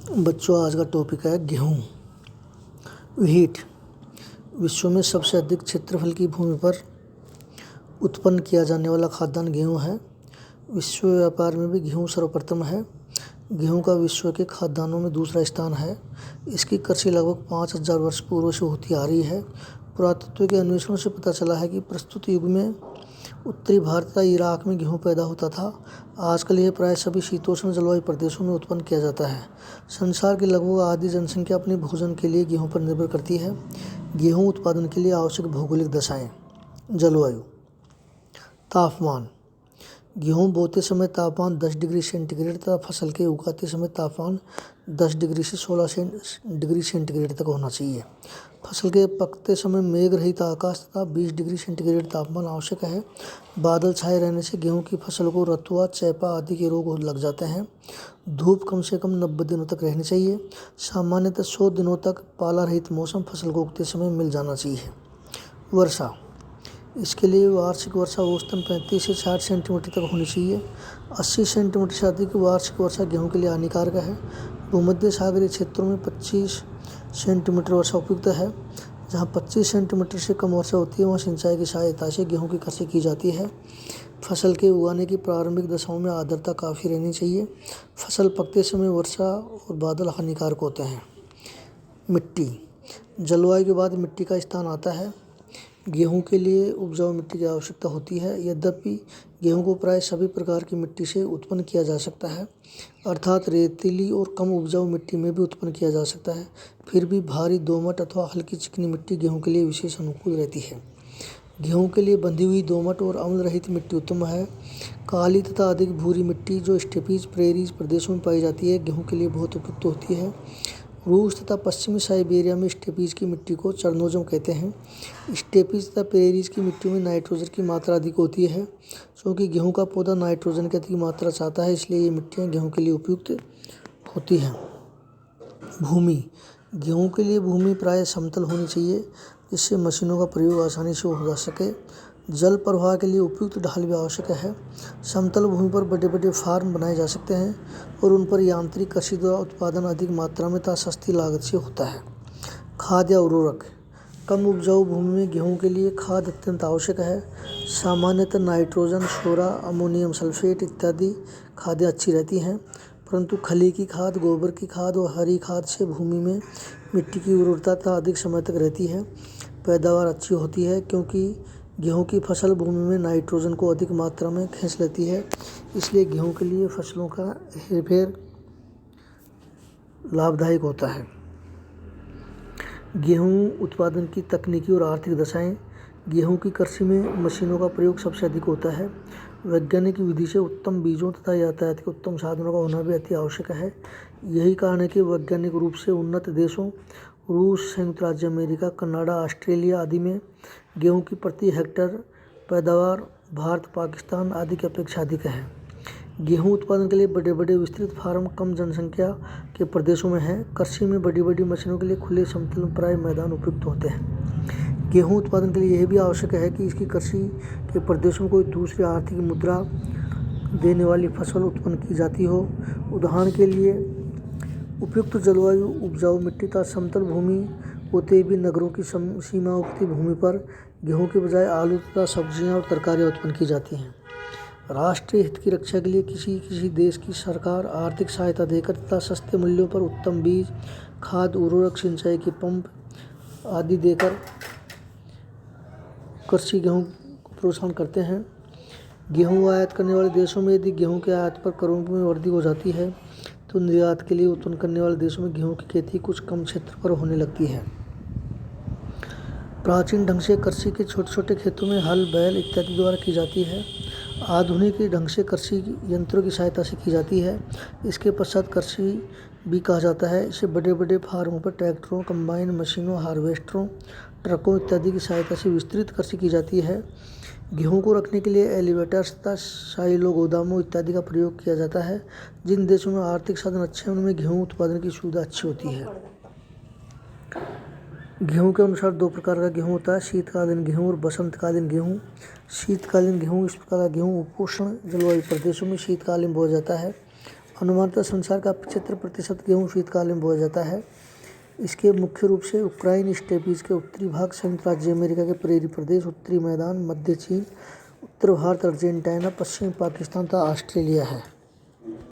बच्चों, आज का टॉपिक है गेहूँ। व्हीट विश्व में सबसे अधिक क्षेत्रफल की भूमि पर उत्पन्न किया जाने वाला खाद्यान्न गेहूँ है। विश्व व्यापार में भी गेहूँ सर्वप्रथम है। गेहूँ का विश्व के खाद्यान्नों में दूसरा स्थान है। इसकी कृषि लगभग 5000 वर्ष पूर्व से होती आ रही है। पुरातत्व के अन्वेषणों से पता चला है कि प्रस्तुत युग में उत्तरी भारत तथा इराक में गेहूँ पैदा होता था। आजकल यह प्राय सभी शीतोष्ण जलवायु प्रदेशों में उत्पन्न किया जाता है। संसार की लगभग आधी जनसंख्या अपने भोजन के लिए गेहूँ पर निर्भर करती है। गेहूँ उत्पादन के लिए आवश्यक भौगोलिक दशाएं। जलवायु। तापमान। गेहूँ बोते समय तापमान 10 डिग्री सेंटीग्रेड तथा फसल के उगाते समय तापमान 10 डिग्री से 16 डिग्री सेंटीग्रेड तक होना चाहिए। फसल के पकते समय मेघ रहित आकाश तथा 20 डिग्री सेंटीग्रेड तापमान आवश्यक है। बादल छाए रहने से गेहूं की फसल को रतुआ, चैपा आदि के रोग लग जाते हैं। धूप कम से कम 90 दिनों तक रहनी चाहिए। सामान्यतः 100 दिनों तक पाला रहित मौसम फसल को उगते समय मिल जाना चाहिए। वर्षा। इसके लिए वार्षिक वर्षा औसतन 35 से 60 सेंटीमीटर तक होनी चाहिए। 80 सेंटीमीटर से अधिक वार्षिक वर्षा गेहूं के लिए हानिकारक है। भूमध्य सागरीय क्षेत्रों में 25 सेंटीमीटर वर्षा उपयुक्त है। जहां 25 सेंटीमीटर से कम वर्षा होती है वहां सिंचाई की सहायता से गेहूं की कृषि की जाती है। फसल के उगाने की प्रारंभिक दशाओं में आर्द्रता काफ़ी रहनी चाहिए। फसल पकते समय वर्षा और बादल हानिकारक होते हैं। मिट्टी। जलवायु के बाद मिट्टी का स्थान आता है। गेहूं के लिए उपजाऊ मिट्टी की आवश्यकता होती है। यद्यपि गेहूं को प्राय सभी प्रकार की मिट्टी से उत्पन्न किया जा सकता है, अर्थात रेतीली और कम उपजाऊ मिट्टी में भी उत्पन्न किया जा सकता है। फिर भी भारी दोमट अथवा हल्की चिकनी मिट्टी गेहूं के लिए विशेष अनुकूल रहती है। गेहूं के लिए बंधी हुई दोमट और अम्ल रहित मिट्टी उत्तम है। काली तथा अधिक भूरी मिट्टी जो स्टेपीज प्रेरीज प्रदेशों में पाई जाती है गेहूं के लिए बहुत उपयुक्त होती है। रूस तथा पश्चिमी साइबेरिया में स्टेपीज की मिट्टी को चरनोजम कहते हैं। स्टेपीज तथा प्रेरीज की मिट्टियों में नाइट्रोजन की मात्रा अधिक होती है। क्योंकि गेहूं का पौधा नाइट्रोजन की अधिक मात्रा चाहता है, इसलिए ये मिट्टियाँ गेहूं के लिए उपयुक्त होती हैं। भूमि। गेहूं के लिए भूमि प्राय समतल होनी चाहिए, जिससे मशीनों का प्रयोग आसानी से हो जा सके। जल प्रवाह के लिए उपयुक्त ढाल भी आवश्यक है। समतल भूमि पर बड़े बड़े फार्म बनाए जा सकते हैं और उन पर यांत्रिक कृषि द्वारा उत्पादन अधिक मात्रा में तथा सस्ती लागत से होता है। खाद या उर्वरक। कम उपजाऊ भूमि में गेहूं के लिए खाद अत्यंत आवश्यक है। सामान्यतः नाइट्रोजन, सोरा, अमोनियम सल्फेट इत्यादि खादें अच्छी रहती हैं, परंतु खली की खाद, गोबर की खाद और हरी खाद से भूमि में मिट्टी की उर्वरता अधिक समय तक रहती है। पैदावार अच्छी होती है क्योंकि गेहूं की फसल भूमि में नाइट्रोजन को अधिक मात्रा में खींच लेती है, इसलिए गेहूं के लिए फसलों का हेरफेर लाभदायक होता है। गेहूं उत्पादन की तकनीकी और आर्थिक दशाएं। गेहूं की कृषि में मशीनों का प्रयोग सबसे अधिक होता है। वैज्ञानिक विधि से उत्तम बीजों तथा यातायात के उत्तम साधनों का होना भी अति आवश्यक है। यही कारण है कि वैज्ञानिक रूप से उन्नत देशों रूस, संयुक्त राज्य अमेरिका, कनाडा, ऑस्ट्रेलिया आदि में गेहूं की प्रति हेक्टेयर पैदावार भारत, पाकिस्तान आदि की अपेक्षा अधिक है। गेहूं उत्पादन के लिए बड़े बड़े विस्तृत फार्म कम जनसंख्या के प्रदेशों में हैं। कृषि में बड़ी बड़ी मशीनों के लिए खुले समतल प्राय मैदान उपयुक्त होते हैं। गेहूं उत्पादन के लिए यह भी आवश्यक है कि इसकी कृषि के प्रदेशों में कोई दूसरी आर्थिक मुद्रा देने वाली फसल उत्पन्न की जाती हो। उदाहरण के लिए उपयुक्त जलवायु, उपजाऊ मिट्टी तथा समतल भूमि होते भी नगरों की सीमावर्ती भूमि पर गेहूं के बजाय आलू तथा सब्जियां और तरकारियां उत्पन्न की जाती हैं। राष्ट्रीय हित की रक्षा के लिए किसी देश की सरकार आर्थिक सहायता देकर तथा सस्ते मूल्यों पर उत्तम बीज, खाद, उर्वरक, सिंचाई के पंप आदि देकर कृषि गेहूं को प्रोत्साहन करते हैं। गेहूं आयात करने वाले देशों में यदि गेहूं के आयात पर करोड़ों में वृद्धि हो जाती है तो निर्यात के लिए उत्पन्न करने वाले देशों में गेहूं की खेती कुछ कम क्षेत्र पर होने लगती है। प्राचीन ढंग से कृषि के छोटे छोटे खेतों में हल, बैल इत्यादि द्वारा की जाती है। आधुनिक ढंग से कृषि यंत्रों की सहायता से की जाती है। इसके पश्चात कृषि भी कहा जाता है। इसे बड़े बड़े फार्मों पर ट्रैक्टरों, कंबाइन मशीनों, हार्वेस्टरों, ट्रकों इत्यादि की सहायता से विस्तृत कृषि की जाती है। गेहूं को रखने के लिए एलिवेटर्स तथा साइलो, गोदामों इत्यादि का प्रयोग किया जाता है। जिन देशों में आर्थिक साधन अच्छे हैं उनमें गेहूं उत्पादन की सुविधा अच्छी होती है। गेहूं के अनुसार दो प्रकार का गेहूं होता है, शीतकालीन गेहूं और बसंतकालीन गेहूं। शीतकालीन गेहूं इस प्रकार का गेहूं उपोष्ण जलवायु प्रदेशों में शीतकालीन बोया जाता है। अनुमानतः संसार का 75% गेहूँ शीतकाल में बोया जाता है। इसके मुख्य रूप से यूक्रेन स्टेपीज के उत्तरी भाग, संयुक्त राज्य अमेरिका के प्रेरी प्रदेश, उत्तरी मैदान, मध्य चीन, उत्तर भारत, अर्जेंटीना, पश्चिमी पाकिस्तान तथा ऑस्ट्रेलिया है।